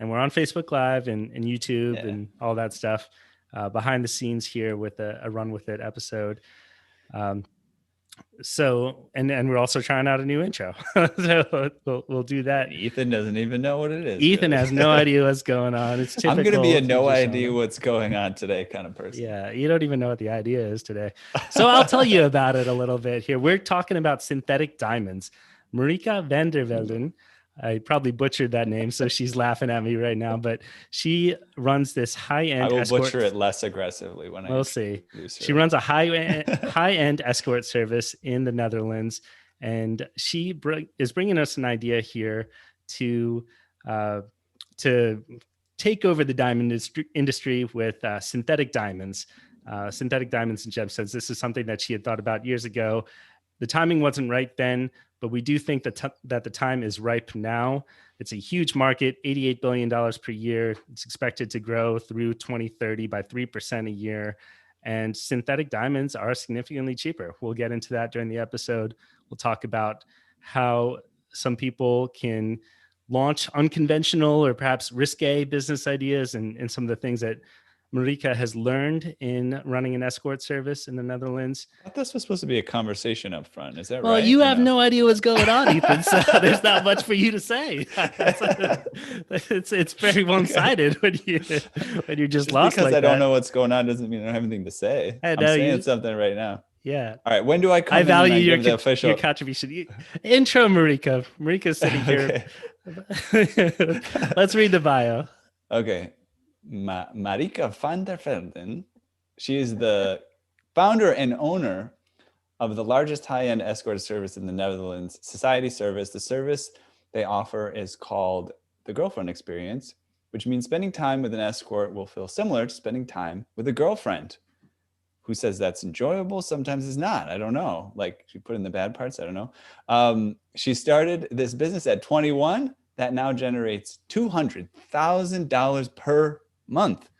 and we're on Facebook Live and YouTube Yeah. and all that stuff. Behind the scenes here with a Run With It episode. So and we're also trying out a new intro. So we'll do that. And Ethan doesn't even know what it is. Ethan really. has no idea what's going on. It's typical. I'm gonna be a no TJ idea Shaw. what's going on today kind of person. Yeah, you don't even know what the idea is today. So I'll tell you about it a little bit here. We're talking about synthetic diamonds. Marika van der Velden, I probably butchered that name, so she's laughing at me right now, but she runs this high-end I will escort. butcher it less aggressively when We'll see. introduce her. She runs a high-end escort service in the Netherlands, and she is bringing us an idea here to take over the diamond industry with synthetic diamonds and gemstones. This is something that she had thought about years ago. The timing wasn't right then, but we do think that the time is ripe now. It's a huge market, $88 billion per year. It's expected to grow through 2030 by 3% a year. And synthetic diamonds are significantly cheaper. We'll get into that during the episode. We'll talk about how some people can launch unconventional or perhaps risque business ideas and some of the things that Marika has learned in running an escort service in the Netherlands. I thought this was supposed to be a conversation up front. Is that right? Well, you have no idea what's going on, Ethan, so there's not much for you to say. It's very one-sided when you're just lost because like I don't that. know what's going on doesn't mean I don't have anything to say. I'm saying something right now. Yeah. All right. When do I come I in value and your, give the official your contribution. Intro, Marika. Marika's sitting here. Let's read the bio. Okay. Marika van der Velden. She is the founder and owner of the largest high-end escort service in the Netherlands, Society Service. The service they offer is called the Girlfriend Experience, which means spending time with an escort will feel similar to spending time with a girlfriend. Who says that's enjoyable? Sometimes it's not. I don't know. Like she put in the bad parts. I don't know. She started this business at 21 that now generates $200,000 per month.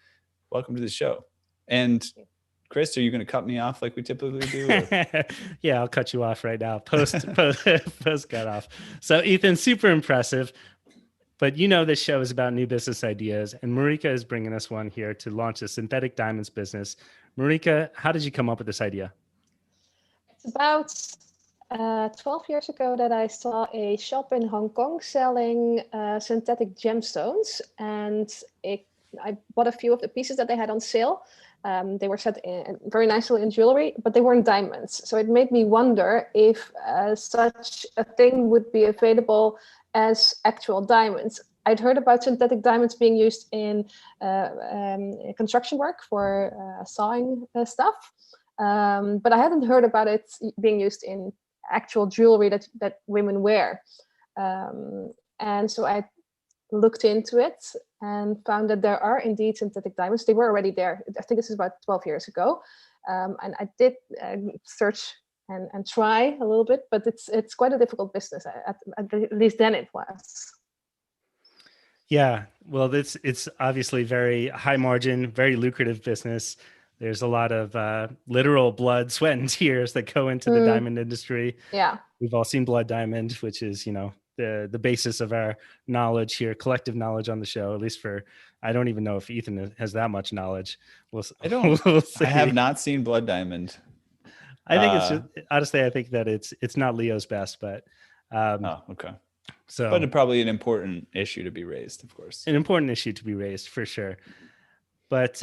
Welcome to the show. And Chris, are you going to cut me off like we typically do? Yeah, I'll cut you off right now. Post cut off. So Ethan, super impressive. But you know this show is about new business ideas, and Marika is bringing us one here to launch a synthetic diamonds business. Marika, how did you come up with this idea? It's about 12 years ago that I saw a shop in Hong Kong selling synthetic gemstones, and I bought a few of the pieces that they had on sale. They were set very nicely in jewelry, but they weren't diamonds. So it made me wonder if such a thing would be available as actual diamonds. I'd heard about synthetic diamonds being used in construction work for sawing stuff, but I hadn't heard about it being used in actual jewelry that women wear. And so I looked into it and found that there are indeed synthetic diamonds. They were already there. I think this is about 12 years ago. And I did search and try a little bit, but it's quite a difficult business. At least then it was. Yeah, well, it's obviously very high margin, very lucrative business. There's a lot of literal blood, sweat, and tears that go into the diamond industry. Yeah, we've all seen Blood Diamond, which is the basis of our knowledge here, collective knowledge on the show. At least I don't even know if Ethan has that much knowledge. I don't. I have not seen Blood Diamond. I think it's just, honestly, I think that it's not Leo's best, but okay. So, but probably an important issue to be raised, of course. An important issue to be raised for sure. But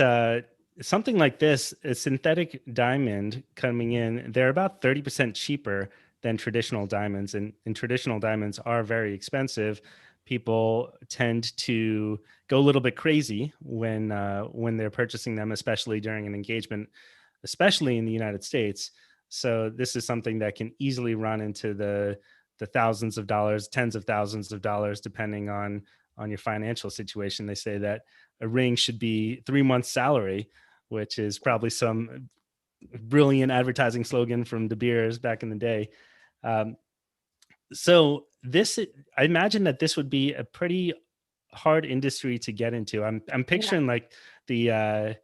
something like this, a synthetic diamond coming in, they're about 30% cheaper than traditional diamonds, and traditional diamonds are very expensive. People tend to go a little bit crazy when they're purchasing them, especially during an engagement, especially in the United States. So this is something that can easily run into the thousands of dollars, tens of thousands of dollars, depending on your financial situation. They say that a ring should be 3 months' salary, which is probably some brilliant advertising slogan from De Beers back in the day. So this, I imagine that this would be a pretty hard industry to get into. I'm picturing like the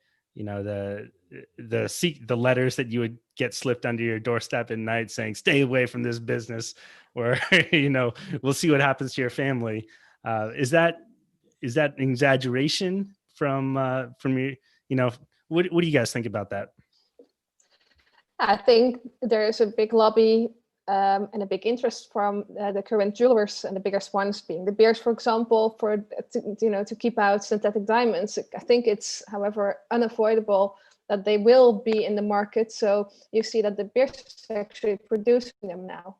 letters that you would get slipped under your doorstep at night saying, stay away from this business, or, we'll see what happens to your family. Is that is that an exaggeration from your, what do you guys think about that? I think there is a big lobby and a big interest from the current jewelers, and the biggest ones being De Beers, for example, to keep out synthetic diamonds. I think it's, however, unavoidable that they will be in the market. So you see that De Beers is actually producing them now,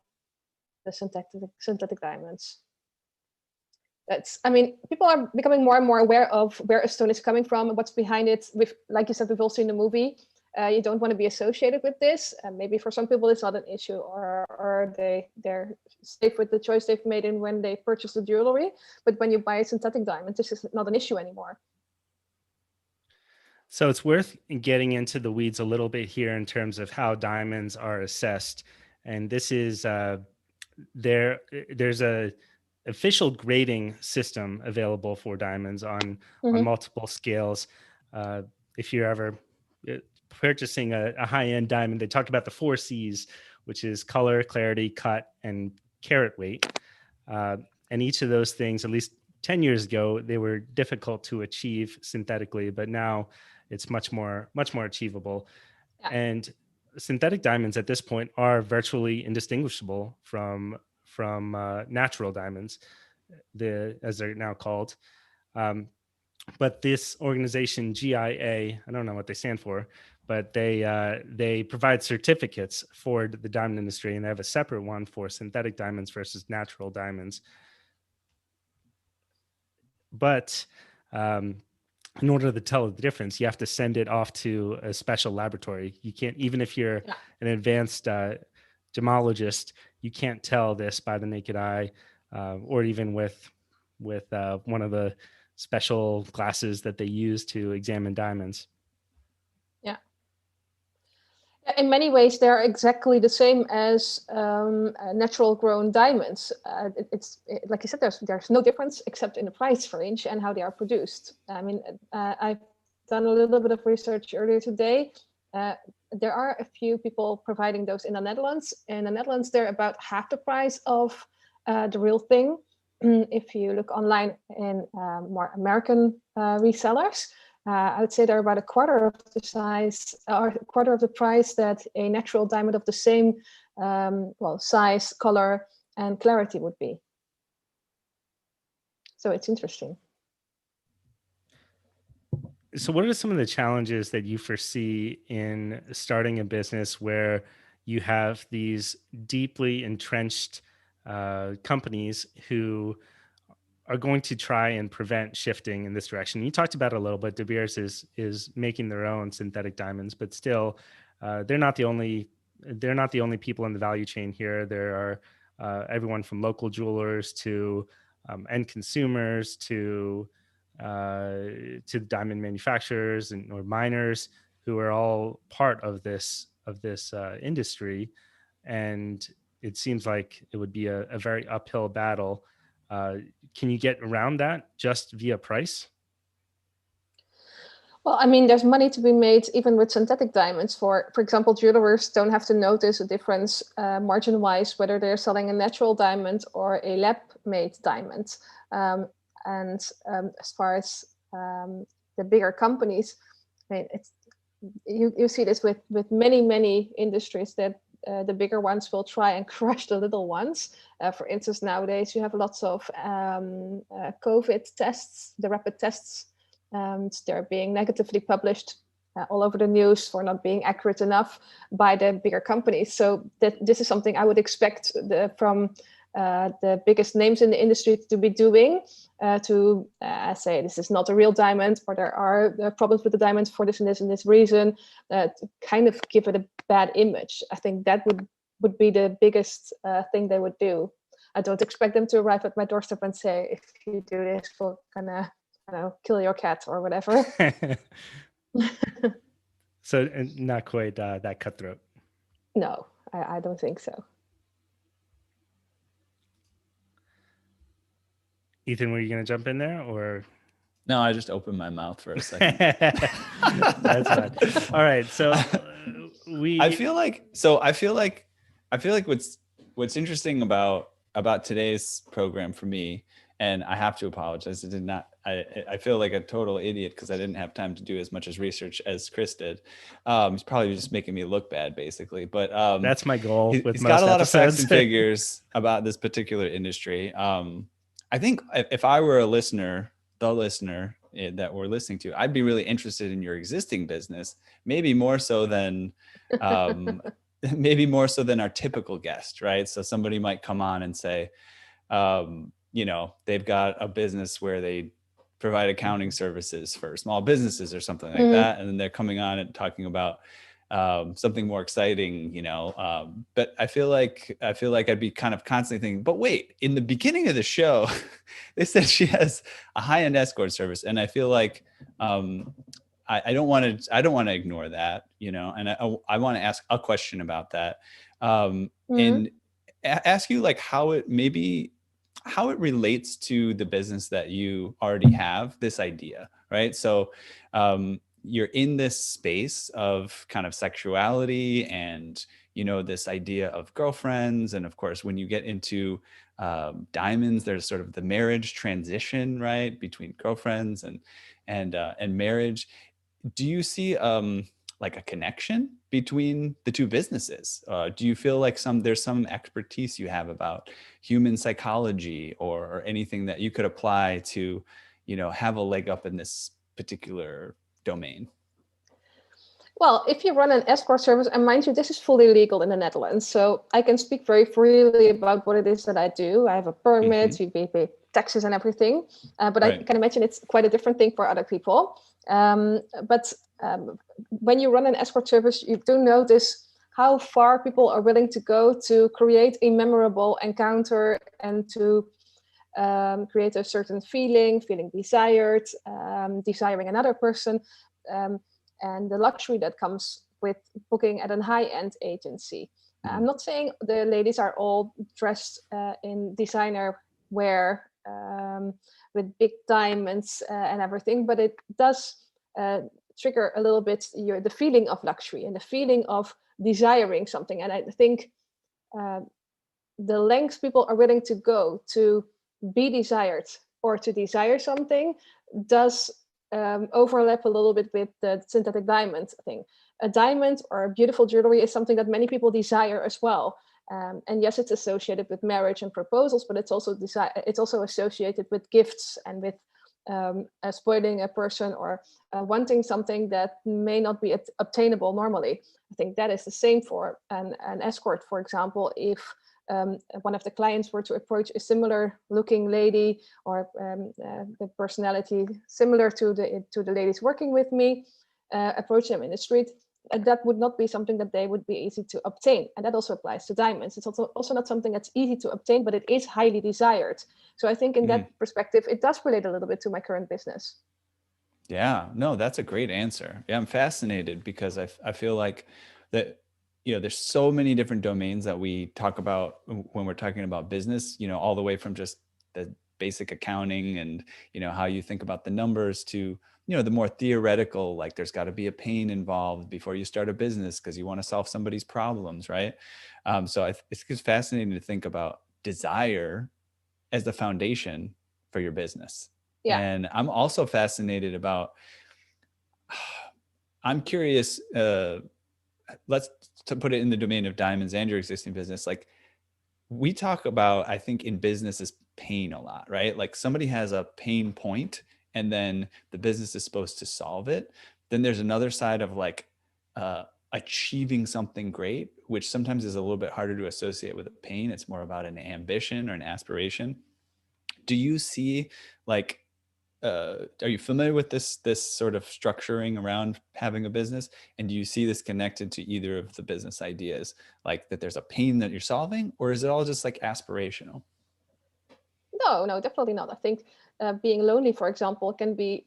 the synthetic diamonds. People are becoming more and more aware of where a stone is coming from and what's behind it. Like you said, we've all seen the movie. You don't want to be associated with this. Maybe for some people it's not an issue, or they're safe with the choice they've made in when they purchase the jewelry. But when you buy a synthetic diamond, this is not an issue anymore. So it's worth getting into the weeds a little bit here in terms of how diamonds are assessed. And this is there's a official grading system available for diamonds on multiple scales. If you're ever purchasing a high-end diamond, they talk about the 4 C's, which is color, clarity, cut, and carat weight. And each of those things, at least 10 years ago, they were difficult to achieve synthetically, but now it's much more achievable. Yeah. And synthetic diamonds at this point are virtually indistinguishable from natural diamonds, as they're now called. But this organization, GIA, I don't know what they stand for, but they provide certificates for the diamond industry, and they have a separate one for synthetic diamonds versus natural diamonds. But in order to tell the difference, you have to send it off to a special laboratory. You can't, even if you're an advanced gemologist, you can't tell this by the naked eye, or even with one of the special glasses that they use to examine diamonds. Yeah. In many ways, they're exactly the same as natural grown diamonds. Like you said, there's no difference except in the price range and how they are produced. I've done a little bit of research earlier today. There are a few people providing those in the Netherlands. In the Netherlands, they're about half the price of the real thing. If you look online in more American resellers, I would say they're about a quarter of the size, or a quarter of the price that a natural diamond of the same size, color, and clarity would be. So it's interesting. So what are some of the challenges that you foresee in starting a business where you have these deeply entrenched companies who are going to try and prevent shifting in this direction? You talked about it a little bit. De Beers is making their own synthetic diamonds, but still, they're not the only people in the value chain here. There are everyone from local jewelers to end consumers to diamond manufacturers or miners, who are all part of this industry, and it seems like it would be a very uphill battle. Can you get around that just via price? Well, there's money to be made even with synthetic diamonds. For example, jewelers don't have to notice a difference margin-wise whether they're selling a natural diamond or a lab-made diamond. As far as the bigger companies, you see this with many industries, that the bigger ones will try and crush the little ones. For instance, nowadays you have lots of COVID tests, the rapid tests. They're being negatively published all over the news for not being accurate enough by the bigger companies. So this is something I would expect from the biggest names in the industry to be doing, to say this is not a real diamond, or there are problems with the diamond for this and this reason, to kind of give it a bad image. I think that would be the biggest thing they would do. I don't expect them to arrive at my doorstep and say, if you do this, we're gonna kill your cat or whatever. So not quite that cutthroat. No, I don't think so. Ethan, were you going to jump in there, or? No, I just opened my mouth for a second. That's fine. All right. So I feel like what's interesting about today's program for me, and I have to apologize, I I feel like a total idiot because I didn't have time to do as much as research as Chris did. He's probably just making me look bad, basically. But That's my goal with he's most got a lot of facts episodes. and figures about this particular industry. I think if I were a listener, the listener that we're listening to, I'd be really interested in your existing business, maybe more so than maybe more so than our typical guest, right? So somebody might come on and say, you know, they've got a business where they provide accounting services for small businesses or something like that, and then they're coming on and talking about something more exciting, you know. But I feel like I'd be kind of constantly thinking, but wait, in the beginning of the show, they said she has a high-end escort service, and I feel like I don't want to ignore that, you know, and I want to ask a question about that, and ask you like how it relates to the business that you already have, this idea, right? So you're in this space of kind of sexuality and, you know, this idea of girlfriends. And of course, when you get into diamonds, there's sort of the marriage transition, right, between girlfriends and marriage. Do you see like a connection between the two businesses? Do you feel like there's some expertise you have about human psychology or anything that you could apply to, you know, have a leg up in this particular domain? Well, if you run an escort service, and mind you, this is fully legal in the Netherlands, so I can speak very freely about what it is that I do. I have a permit, we pay taxes and everything, but right. I can imagine it's quite a different thing for other people. But when you run an escort service, you do notice how far people are willing to go to create a memorable encounter and to create a certain feeling desired, desiring another person, and the luxury that comes with booking at a high-end agency. I'm not saying the ladies are all dressed in designer wear with big diamonds and everything, but it does trigger a little bit the feeling of luxury and the feeling of desiring something. And I think the lengths people are willing to go to be desired or to desire something does overlap a little bit with the synthetic diamond thing. A diamond or beautiful jewelry is something that many people desire as well. And yes, it's associated with marriage and proposals, but it's also associated with gifts and with spoiling a person or wanting something that may not be obtainable normally. I think that is the same for an escort, for example. If one of the clients were to approach a similar looking lady or the personality similar to the ladies working with me, approach them in the street, that would not be something that they would be easy to obtain. And that also applies to diamonds. It's also not something that's easy to obtain, but it is highly desired. So I think in that perspective, it does relate a little bit to my current business. Yeah, no, that's a great answer. Yeah, I'm fascinated because I feel like that, you know, there's so many different domains that we talk about when we're talking about business, you know, all the way from just the basic accounting and, you know, how you think about the numbers to, you know, the more theoretical, like there's got to be a pain involved before you start a business because you want to solve somebody's problems, right? So it's just fascinating to think about desire as the foundation for your business. Yeah. And I'm also fascinated about, I'm curious, let's to put it in the domain of diamonds and your existing business. Like we talk about, I think in business is pain a lot, right? Like somebody has a pain point and then the business is supposed to solve it. Then there's another side of like achieving something great, which sometimes is a little bit harder to associate with a pain. It's more about an ambition or an aspiration. Do you see like, are you familiar with this sort of structuring around having a business? And do you see this connected to either of the business ideas, like that there's a pain that you're solving, or is it all just like aspirational? No, definitely not. I think being lonely, for example, can be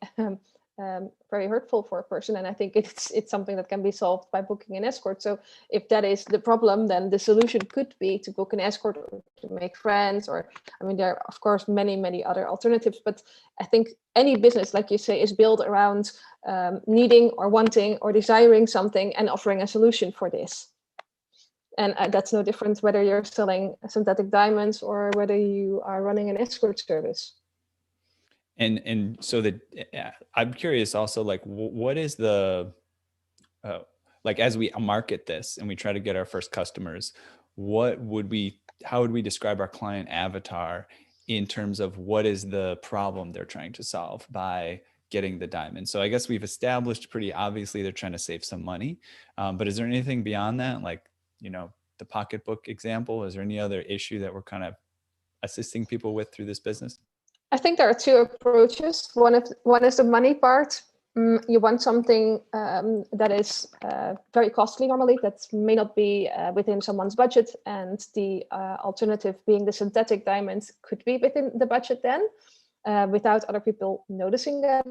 very hurtful for a person. And I think it's something that can be solved by booking an escort. So if that is the problem, then the solution could be to book an escort or to make friends, or, I mean, there are, of course, many, many other alternatives. But I think any business, like you say, is built around needing or wanting or desiring something and offering a solution for this. And that's no different whether you're selling synthetic diamonds or whether you are running an escort service. And so I'm curious also, like, what is the like, as we market this and we try to get our first customers, how would we describe our client avatar in terms of what is the problem they're trying to solve by getting the diamond? So I guess we've established pretty obviously they're trying to save some money, but is there anything beyond that, like, the pocketbook example? Is there any other issue that we're kind of assisting people with through this business? I think there are two approaches. One is the money part. You want something that is very costly normally, that may not be within someone's budget, and the alternative being the synthetic diamond could be within the budget then, without other people noticing that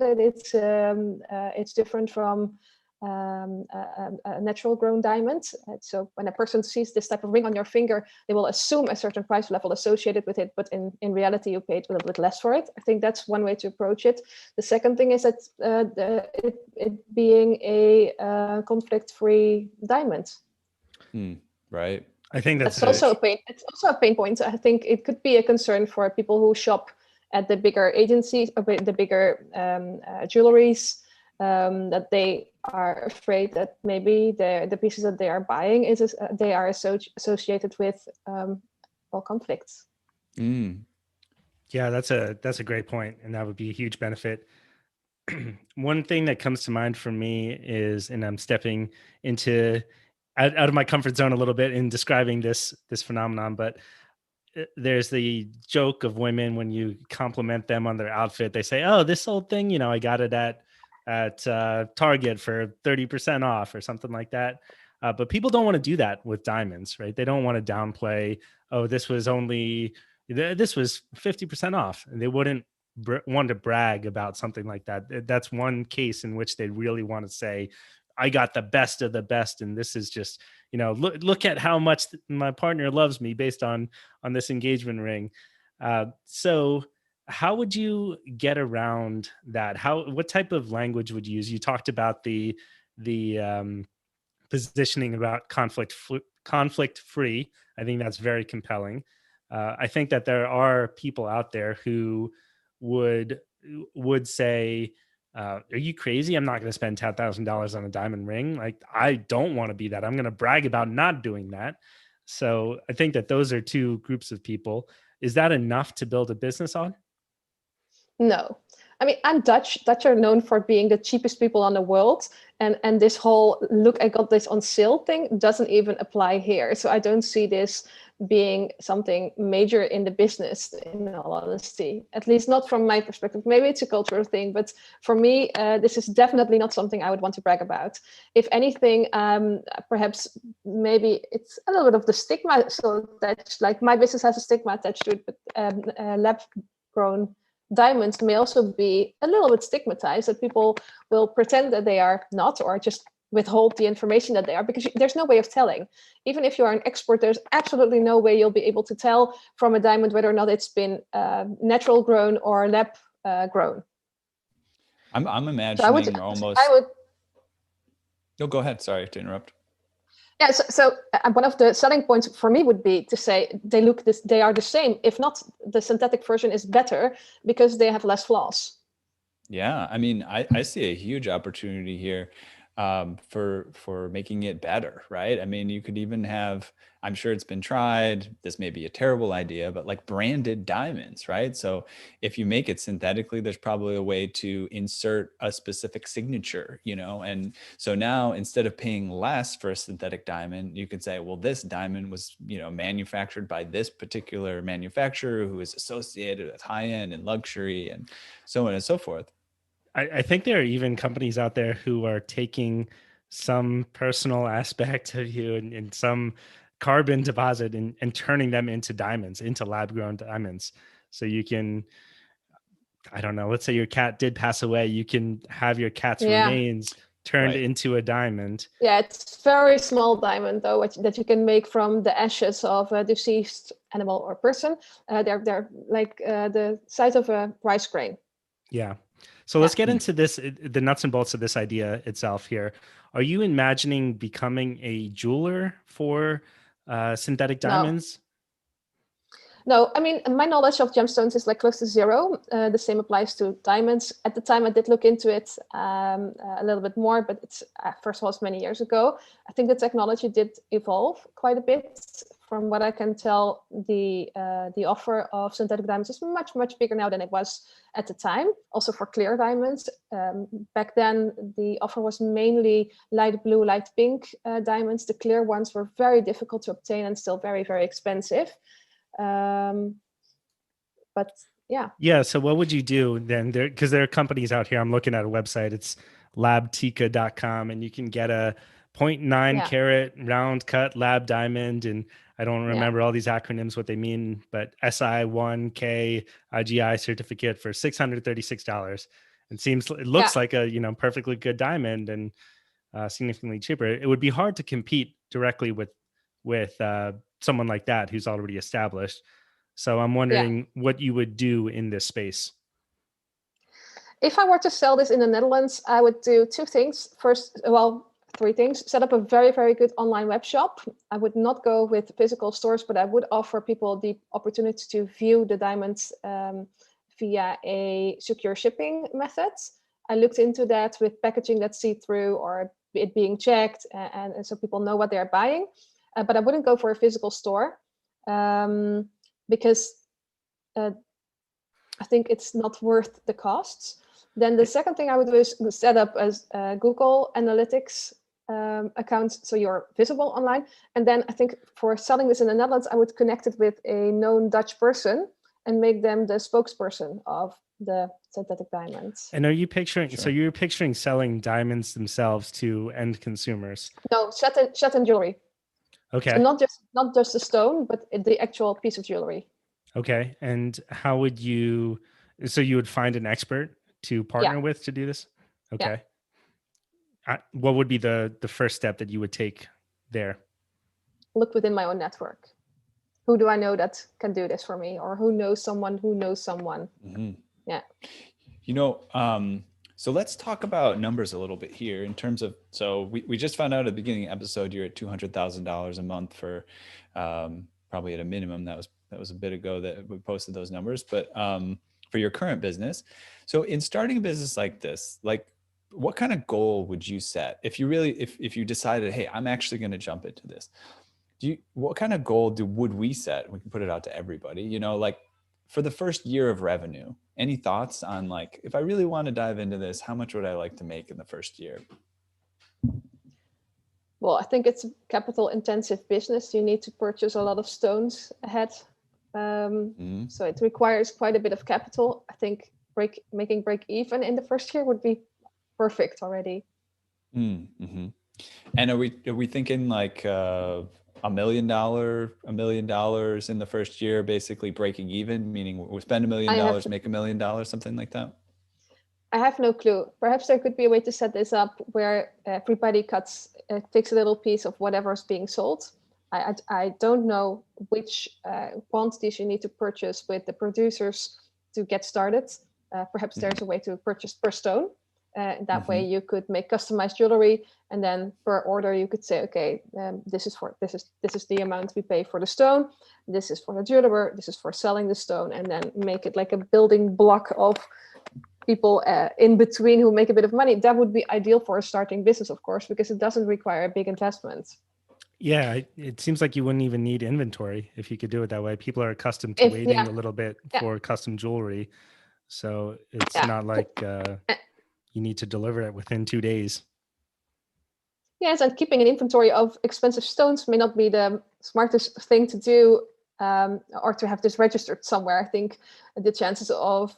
it's different from a natural grown diamond. So when a person sees this type of ring on your finger, they will assume a certain price level associated with it, but in reality you paid a little bit less for it. I think that's one way to approach it. The second thing is that it being a conflict-free diamond. Right. I think that's also a pain. It's also a pain point. I think it could be a concern for people who shop at the bigger agencies, the bigger jewelries, that they are afraid that maybe the pieces that they are buying they are associated with conflicts. Yeah, that's a great point, and that would be a huge benefit. One thing that comes to mind for me is, and I'm stepping out of my comfort zone a little bit in describing this phenomenon, but there's the joke of women when you compliment them on their outfit, they say, "Oh, this old thing, I got it at Target for 30% off," or something like that. But people don't want to do that with diamonds, right? They don't want to downplay, "Oh, this was 50% off." And they wouldn't want to brag about something like that. That's one case in which they really want to say, "I got the best of the best, and this is just, look at how much my partner loves me based on this engagement ring." So how would you get around that? What type of language would you use? You talked about the positioning about conflict free. I think that's very compelling. I think that there are people out there who would say, "Are you crazy? I'm not going to spend $10,000 on a diamond ring. Like, I don't want to be that. I'm going to brag about not doing that." So I think that those are two groups of people. Is that enough to build a business on? No. I mean, I'm Dutch. Dutch are known for being the cheapest people on the world. And this whole "look, I got this on sale" thing doesn't even apply here. So I don't see this being something major in the business, in all honesty, at least not from my perspective. Maybe it's a cultural thing, but for me, this is definitely not something I would want to brag about. If anything, perhaps maybe it's a little bit of the stigma. So that, like, my business has a stigma attached to it, but lab-grown diamonds may also be a little bit stigmatized, that people will pretend that they are not, or just withhold the information that they are, because there's no way of telling. Even if you are an expert, there's absolutely no way you'll be able to tell from a diamond whether or not it's been natural grown or lab grown. I'm imagining No, go ahead. Sorry to interrupt. Yeah, so one of the selling points for me would be to say they are the same. If not, the synthetic version is better because they have less flaws. Yeah, I mean, I see a huge opportunity here for making it better, right? I mean, you could even have, I'm sure it's been tried, this may be a terrible idea, but like branded diamonds, right? So if you make it synthetically, there's probably a way to insert a specific signature, and so now instead of paying less for a synthetic diamond, you could say, well, this diamond was, manufactured by this particular manufacturer who is associated with high end and luxury and so on and so forth. I think there are even companies out there who are taking some personal aspect of you and some carbon deposit and turning them into diamonds, into lab-grown diamonds. So you can, I don't know, let's say your cat did pass away, you can have your cat's remains turned into a diamond. Yeah, it's very small diamond though, that you can make from the ashes of a deceased animal or person. They're like the size of a rice grain. Yeah. So let's get into the nuts and bolts of this idea itself here. Are you imagining becoming a jeweler for synthetic diamonds? No, I mean, my knowledge of gemstones is like close to zero. The same applies to diamonds. At the time, I did look into it a little bit more, but it's first of all, it's many years ago. I think the technology did evolve quite a bit. From what I can tell, the offer of synthetic diamonds is much, much bigger now than it was at the time. Also for clear diamonds. Back then, the offer was mainly light blue, light pink diamonds. The clear ones were very difficult to obtain and still very, very expensive. But yeah. So what would you do then? Because there are companies out here. I'm looking at a website. It's labtica.com, and you can get a 0.9 carat round cut lab diamond. And I don't remember all these acronyms, what they mean, but SI1K IGI certificate for $636. It looks like a, perfectly good diamond and significantly cheaper. It would be hard to compete directly with someone like that who's already established. So I'm wondering what you would do in this space. If I were to sell this in the Netherlands, I would do two things. First, three things. Set up a very, very good online web shop. I would not go with physical stores, but I would offer people the opportunity to view the diamonds via a secure shipping method. I looked into that with packaging that's see-through or it being checked, and so people know what they're buying. But I wouldn't go for a physical store because I think it's not worth the costs. Then the second thing I would do is set up as Google Analytics account, so you're visible online. And then I think for selling this in the Netherlands, I would connect it with a known Dutch person and make them the spokesperson of the synthetic diamonds. And are you picturing, so you're picturing selling diamonds themselves to end consumers? No, set and jewelry. Okay. So not just the stone, but the actual piece of jewelry. Okay. And how would you would find an expert to partner with to do this? Okay. What would be the first step that you would take there? Look within my own network. Who do I know that can do this for me? Or who knows someone who knows someone? Mm-hmm. Yeah. So let's talk about numbers a little bit here in terms of, so we just found out at the beginning of the episode, you're at $200,000 a month for probably at a minimum. That was a bit ago that we posted those numbers, but for your current business. So in starting a business like this, like what kind of goal would you set if you really, if you decided, hey, I'm actually going to jump into this? What kind of goal would we set? We can put it out to everybody, like for the first year of revenue. Any thoughts on like, if I really want to dive into this, how much would I like to make in the first year? Well, I think it's a capital intensive business. You need to purchase a lot of stones ahead. So it requires quite a bit of capital. I think making break even in the first year would be perfect already. Mm-hmm. And are we thinking like $1 million in the first year, basically breaking even, meaning we spend $1 million, make $1 million, something like that? I have no clue. Perhaps there could be a way to set this up where everybody takes a little piece of whatever is being sold. I don't know which quantities you need to purchase with the producers to get started. Perhaps there's a way to purchase per stone. That way you could make customized jewelry, and then per order you could say, okay, this is the amount we pay for the stone. This is for the jeweler. This is for selling the stone, and then make it like a building block of people in between who make a bit of money. That would be ideal for a starting business, of course, because it doesn't require a big investment. Yeah, it seems like you wouldn't even need inventory if you could do it that way. People are accustomed to waiting a little bit for custom jewelry. So it's not like you need to deliver it within 2 days. Yes, and keeping an inventory of expensive stones may not be the smartest thing to do, or to have this registered somewhere. I think the chances of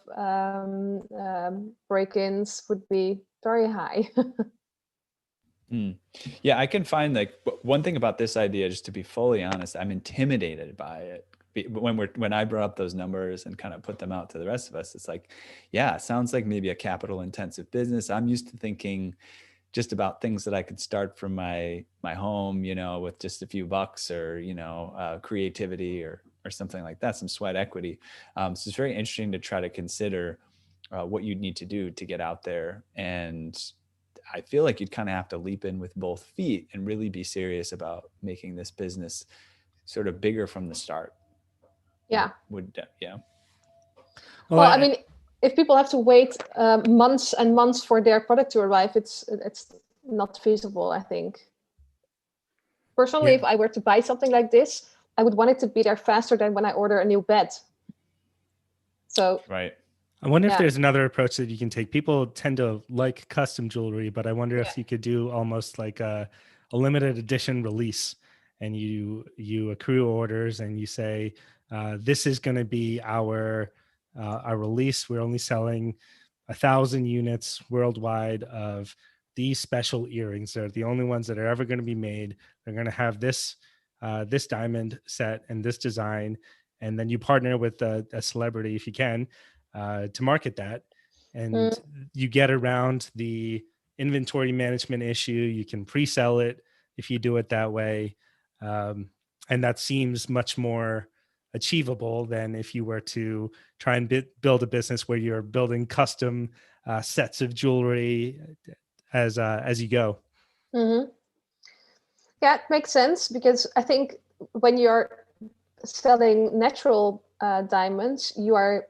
break-ins would be very high. Yeah, I can find like one thing about this idea, just to be fully honest, I'm intimidated by it. When I brought up those numbers and kind of put them out to the rest of us, it's like, yeah, it sounds like maybe a capital intensive business. I'm used to thinking just about things that I could start from my home, with just a few bucks or, creativity or something like that, some sweat equity. So it's very interesting to try to consider what you'd need to do to get out there. And I feel like you'd kind of have to leap in with both feet and really be serious about making this business sort of bigger from the start. Yeah. Yeah. Well, I mean, if people have to wait months and months for their product to arrive, it's not feasible, I think. Personally, if I were to buy something like this, I would want it to be there faster than when I order a new bed. So right. I wonder if there's another approach that you can take. People tend to like custom jewelry, but I wonder if you could do almost like a limited edition release, and you accrue orders and you say, this is going to be our release. We're only selling 1,000 units worldwide of these special earrings. They're the only ones that are ever going to be made. They're going to have this this diamond set and this design, and then you partner with a celebrity if you can to market that, and you get around the inventory management issue. You can pre-sell it if you do it that way, and that seems much more achievable than if you were to try and build a business where you're building custom sets of jewelry as you go. Yeah, it makes sense, because I think when you're selling natural diamonds, you are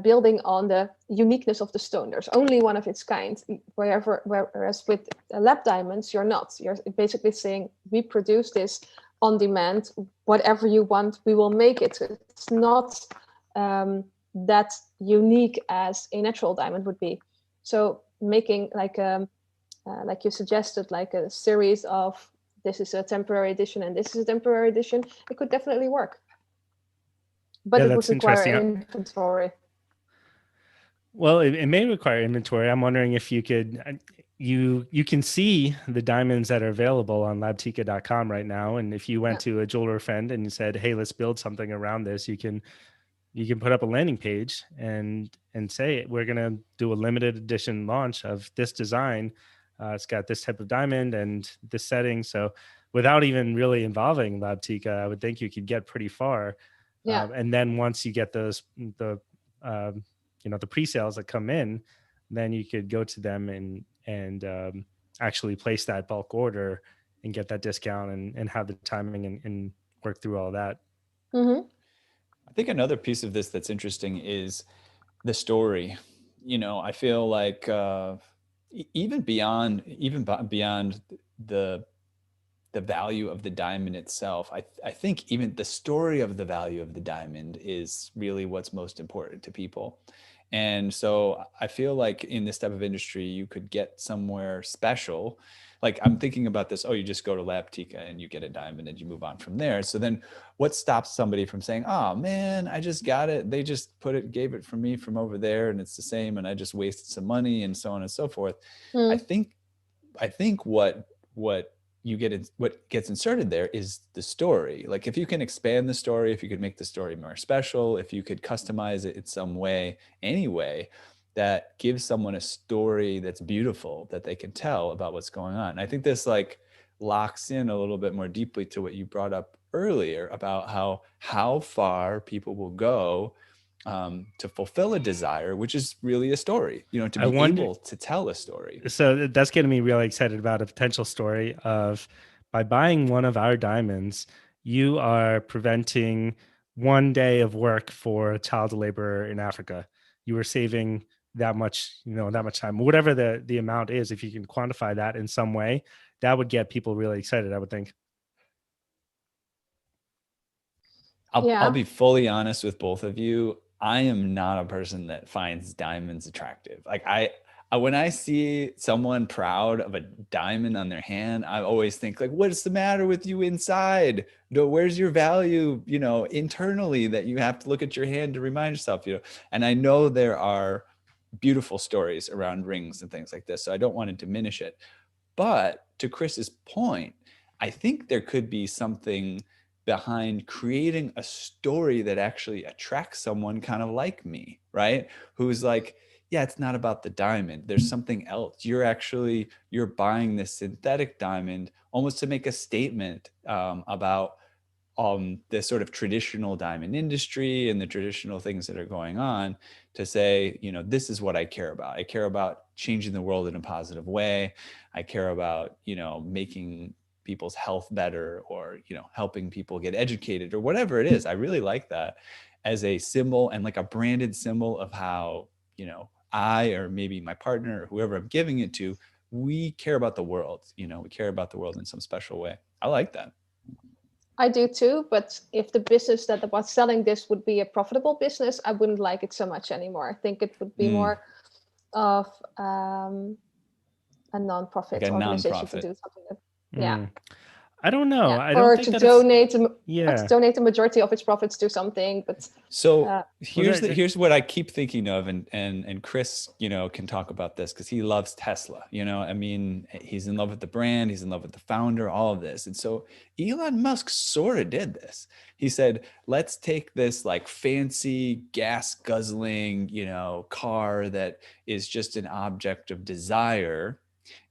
building on the uniqueness of the stone. There's only one of its kind. Whereas with lab diamonds, you're not. You're basically saying, we produce this on demand. Whatever you want, we will make it. It's not that unique as a natural diamond would be. So making like you suggested, like a series of, this is a temporary edition and this is a temporary edition, it could definitely work. But it would require inventory. Well, it may require inventory. I'm wondering if you could, you can see the diamonds that are available on labtika.com right now. And if you went to a jeweler friend and you said, hey, let's build something around this, you can put up a landing page and say, we're going to do a limited edition launch of this design. It's got this type of diamond and this setting. So without even really involving Labtika, I would think you could get pretty far. And then once you get the pre-sales that come in, then you could go to them and actually place that bulk order and get that discount and have the timing and work through all that. I think another piece of this that's interesting is the story. I feel like even beyond the value of the diamond itself, I think even the story of the value of the diamond is really what's most important to people. And so I feel like in this type of industry, you could get somewhere special. Like I'm thinking about this, you just go to Labtika and you get a diamond and you move on from there. So then what stops somebody from saying, oh man, I just got it. They just gave it from me from over there and it's the same and I just wasted some money and so on and so forth. I think what gets inserted there is the story. Like if you can expand the story, if you could make the story more special, if you could customize it in some way, anyway, that gives someone a story that's beautiful that they can tell about what's going on. And I think this like locks in a little bit more deeply to what you brought up earlier about how far people will go to fulfill a desire, which is really a story, to be able to tell a story. So that's getting me really excited about a potential story of, by buying one of our diamonds, you are preventing 1 day of work for a child laborer in Africa. You are saving that much time, whatever the amount is. If you can quantify that in some way, that would get people really excited, I would think. I'll be fully honest with both of you. I am not a person that finds diamonds attractive. Like when I see someone proud of a diamond on their hand, I always think like, what's the matter with you inside? Where's your value, internally, that you have to look at your hand to remind yourself, and I know there are beautiful stories around rings and things like this, so I don't want to diminish it. But to Chris's point, I think there could be something behind creating a story that actually attracts someone kind of like me, right? Who's like, yeah, it's not about the diamond. There's something else. You're buying this synthetic diamond almost to make a statement about the sort of traditional diamond industry and the traditional things that are going on, to say, this is what I care about. I care about changing the world in a positive way. I care about, making people's health better, or helping people get educated, or whatever it is. I really like that. as a symbol and like a branded symbol of how, you know, I, or maybe my partner or whoever I'm giving it to, we care about the world. You know, we care about the world in some special way. I like that. I do too, but if the business that was selling this would be a profitable business, I wouldn't like it so much anymore. I think it would be more of a non-profit Like a organization nonprofit. to do something that, yeah. I don't know. Yeah. I don't Or think to that donate, yeah. to donate the majority of its profits to something. But so here's what I keep thinking of, and Chris, you know, can talk about this because he loves Tesla. You know, I mean, he's in love with the brand, he's in love with the founder, all of this. And so Elon Musk sort of did this. He said, let's take this like fancy gas guzzling, you know, car that is just an object of desire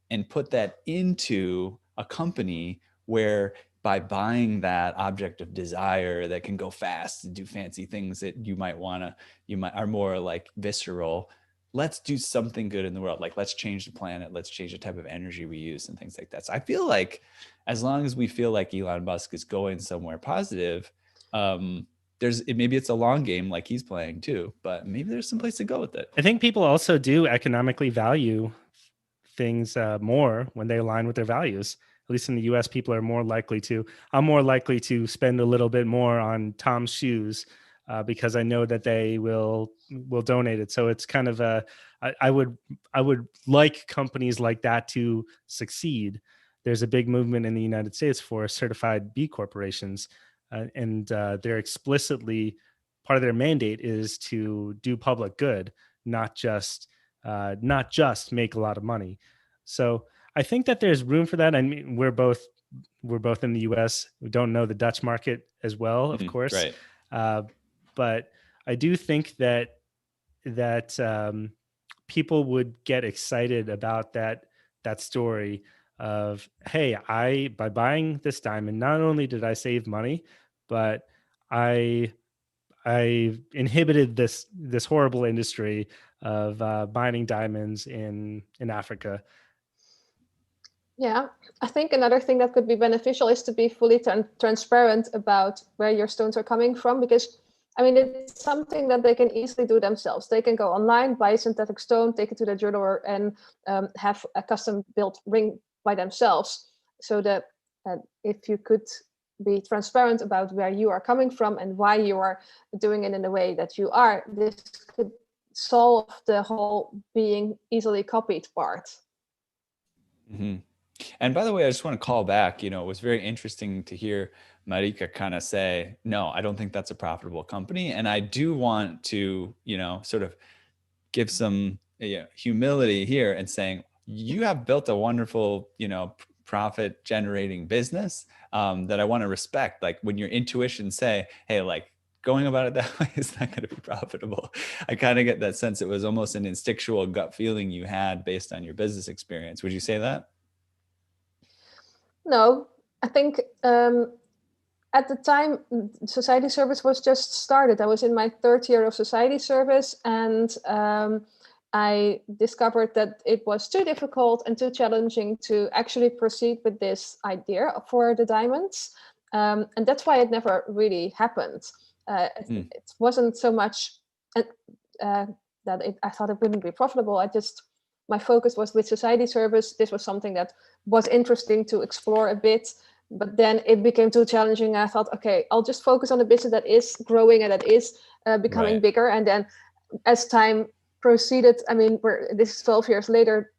and put that into a company where by buying that object of desire that can go fast and do fancy things that you might are more like visceral, let's do something good in the world. Like, let's change the planet, let's change the type of energy we use and things like that. So I feel like as long as we feel like Elon Musk is going somewhere positive, maybe it's a long game like he's playing too, but maybe there's some place to go with it. I think people also do economically value things more when they align with their values. At least in the US, people are more likely to. I'm more likely to spend a little bit more on Tom's shoes because I know that they will donate it. So it's kind of I would like companies like that to succeed. There's a big movement in the United States for certified B corporations, and they're explicitly, part of their mandate is to do public good, not just make a lot of money. So I think that there's room for that. I mean, we're both in the U.S. We don't know the Dutch market as well, of course. Right. But I do think that people would get excited about that story of, hey, by buying this diamond, not only did I save money, but I inhibited this horrible industry of mining diamonds in Africa. yeah, I think another thing that could be beneficial is to be fully transparent about where your stones are coming from, because I mean, it's something that they can easily do themselves. They can go online, buy a synthetic stone, take it to the jeweler, and have a custom built ring by themselves. So that if you could be transparent about where you are coming from and why you are doing it in the way that you are, this could solve the whole being easily copied part. Mm-hmm. And by the way, I just want to call back, you know, it was very interesting to hear Marika kind of say, no, I don't think that's a profitable company. And I do want to, you know, sort of give some humility here and saying, you have built a wonderful, you know, profit generating business that I want to respect. Like when your intuition say, hey, like going about it that way is not going to be profitable. I kind of get that sense. It was almost an instinctual gut feeling you had based on your business experience. Would you say that? No, I think at the time, society service was just started. I was in my third year of society service, and I discovered that it was too difficult and too challenging to actually proceed with this idea for the diamonds. And that's why it never really happened. It wasn't so much that I thought it wouldn't be profitable. My focus was with society service. This was something that was interesting to explore a bit, but then it became too challenging. I thought, okay, I'll just focus on a business that is growing and that is becoming bigger. And then as time proceeded, I mean, this is 12 years later,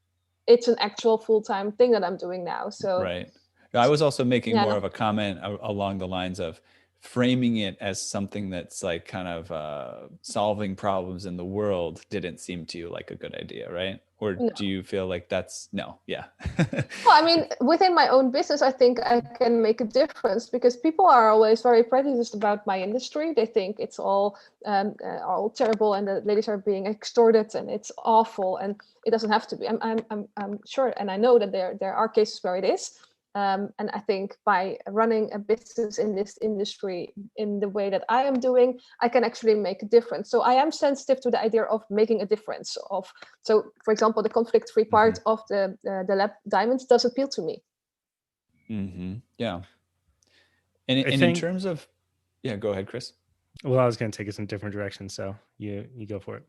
it's an actual full-time thing that I'm doing now. So right. I was also making more of a comment along the lines of framing it as something that's like kind of solving problems in the world didn't seem to you like a good idea, right? Or do you feel like that's yeah? Well, I mean, within my own business, I think I can make a difference because people are always very prejudiced about my industry. They think it's all terrible and the ladies are being extorted and it's awful, and it doesn't have to be. I'm sure, and I know that there are cases where it is. And I think by running a business in this industry in the way that I am doing, I can actually make a difference. So I am sensitive to the idea of making a difference. So, for example, the conflict-free part of the lab diamonds does appeal to me. Yeah. And in terms of, go ahead, Chris. Well, I was going to take us in different directions, so you go for it.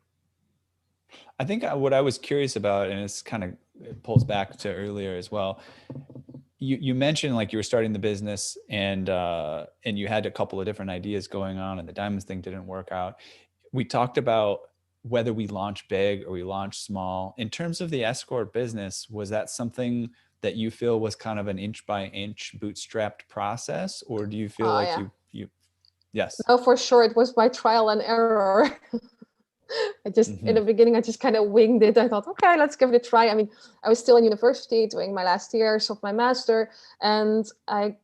I think what I was curious about, and it's kind of, it pulls back to earlier as well. You mentioned like you were starting the business and you had a couple of different ideas going on, and the diamonds thing didn't work out. We talked about whether we launch big or we launch small. In terms of the escort business, was that something that you feel was kind of an inch by inch bootstrapped process, or do you feel Oh like yeah. yes? No, for sure, it was by trial and error. I just, in the beginning, I just kind of winged it. I thought, okay, let's give it a try. I mean, I was still in university doing my last years of my master, and I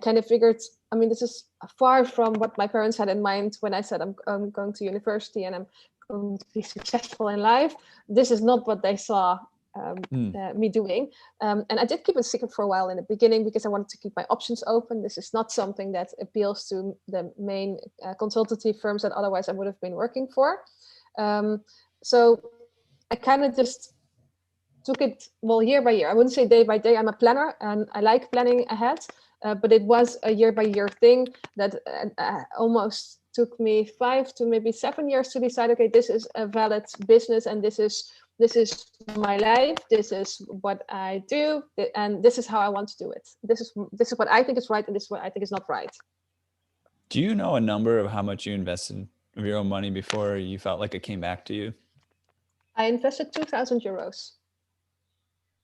kind of figured, I mean, this is far from what my parents had in mind when I said I'm going to university and I'm going to be successful in life. This is not what they saw me doing. And I did keep it secret for a while in the beginning because I wanted to keep my options open. This is not something that appeals to the main consultancy firms that otherwise I would have been working for. So I kind of just took it, well, year by year. I wouldn't say day by day. I'm a planner and I like planning ahead, but it was a year by year thing that almost took me 5 to maybe 7 years to decide, okay, this is a valid business and this is my life. This is what I do, and this is how I want to do it. This is what I think is right, and this is what I think is not right. Do you know a number of how much you invested of your own money before you felt like it came back to you? I invested 2,000 euros.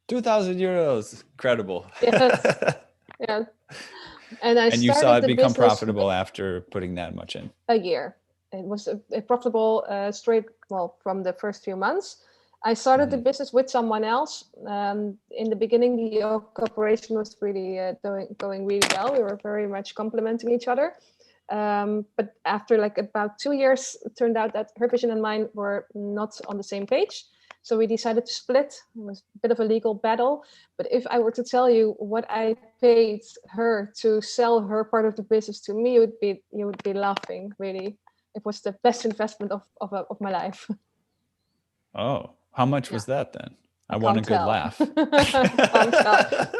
2,000 euros, incredible. Yes, yeah. And you saw it become profitable after putting that much in? A year. It was a profitable straight, well, from the first few months. I started the business with someone else. In the beginning, the cooperation was really going really well. We were very much complementing each other. But after like about 2 years, it turned out that her vision and mine were not on the same page. So we decided to split. It was a bit of a legal battle. But if I were to tell you what I paid her to sell her part of the business to me, you would be laughing, really. It was the best investment of my life. Oh, how much was that then? I want a good laugh.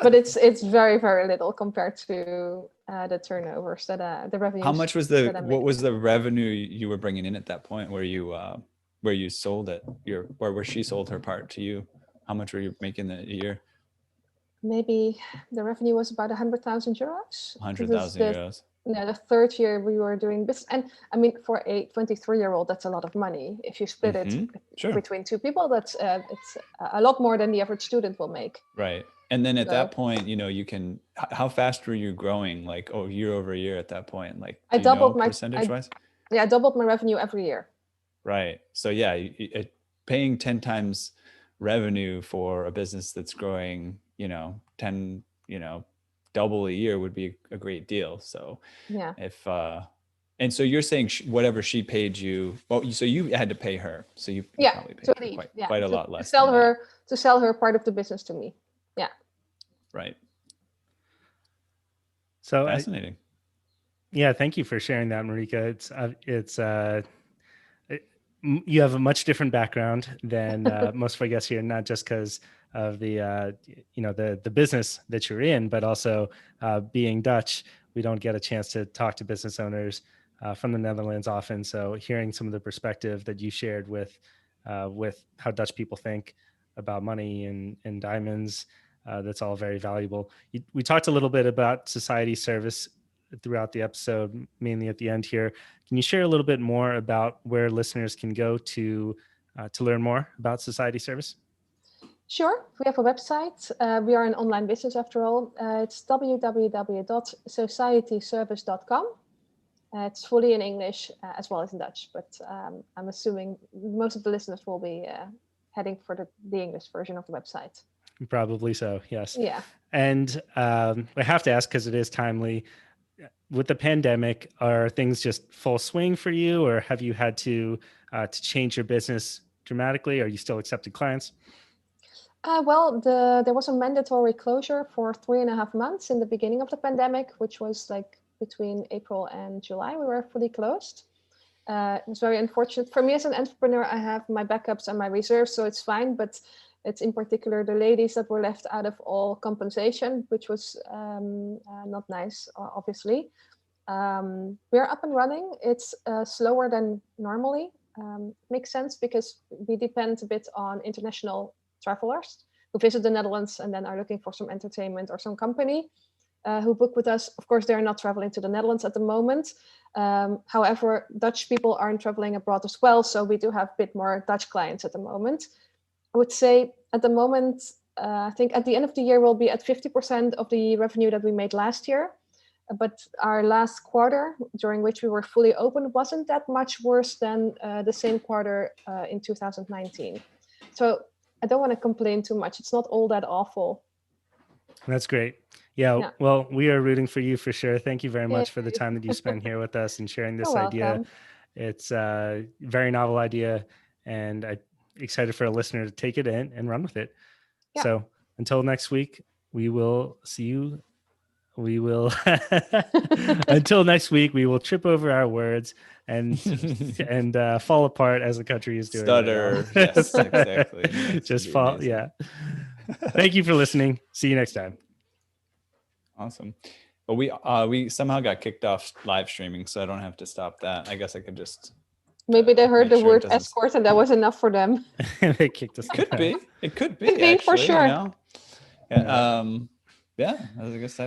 But it's very, very little compared to the turnovers that the revenue. How much was what was the revenue you were bringing in at that point where you sold it, where she sold her part to you? How much were you making a year? Maybe the revenue was about 100,000 euros. 100,000 euros. Yeah, the third year we were doing business. And I mean, for a 23-year-old, that's a lot of money. If you split it between two people, that's it's a lot more than the average student will make. Right. And then at that point, you can, how fast were you growing? Like, year over year at that point? Like, I doubled my percentage wise? Yeah, I doubled my revenue every year. Right. So yeah, paying 10 times revenue for a business that's growing, 10, double a year would be a great deal. So yeah, and so you're saying whatever she paid you, so you had to pay her. So you probably paid quite a lot less. To sell her part of the business to me. Yeah. Right. So fascinating. Yeah, thank you for sharing that, Marika. You have a much different background than most of our guests here, not just because of the the business that you're in, but also being Dutch. We don't get a chance to talk to business owners from the Netherlands often. So hearing some of the perspective that you shared with how Dutch people think about money and diamonds, that's all very valuable. We talked a little bit about society service throughout the episode, mainly at the end here. Can you share a little bit more about where listeners can go to learn more about society service? Sure. We have a website. We are an online business after all. It's www.societyservice.com. It's fully in English as well as in Dutch, but I'm assuming most of the listeners will be heading for the English version of the website. Probably so, yes. Yeah. And I have to ask, because it is timely, with the pandemic, are things just full swing for you, or have you had to change your business dramatically? Are you still accepting clients? Well, there was a mandatory closure for 3.5 months in the beginning of the pandemic, which was like between April and July. We were fully closed. It was very unfortunate. For me as an entrepreneur, I have my backups and my reserves, so it's fine. But it's in particular the ladies that were left out of all compensation, which was not nice, obviously. We're up and running. It's slower than normally. Makes sense because we depend a bit on international travelers who visit the Netherlands and then are looking for some entertainment or some company who book with us. Of course, they're not traveling to the Netherlands at the moment. However, Dutch people aren't traveling abroad as well, so we do have a bit more Dutch clients at the moment. I would say at the moment, I think at the end of the year, we'll be at 50% of the revenue that we made last year. But our last quarter, during which we were fully open, wasn't that much worse than the same quarter in 2019. So I don't want to complain too much. It's not all that awful. That's great. Yeah. Well, we are rooting for you for sure. Thank you very much for the time that you spent here with us and sharing this idea. Welcome. It's a very novel idea, and I'm excited for a listener to take it in and run with it. Yeah. So until next week, we will see you. We will until next week, we will trip over our words and fall apart as the country is doing. Stutter. Right yes, exactly. Just fall. Amazing. Yeah. Thank you for listening. See you next time. Awesome. But we somehow got kicked off live streaming, so I don't have to stop that. I guess I could just. Maybe they heard the word escort and that was enough for them. They kicked us. It could be. It could be. Could be, actually, for sure. You know? Yeah. Yeah, that was a good side.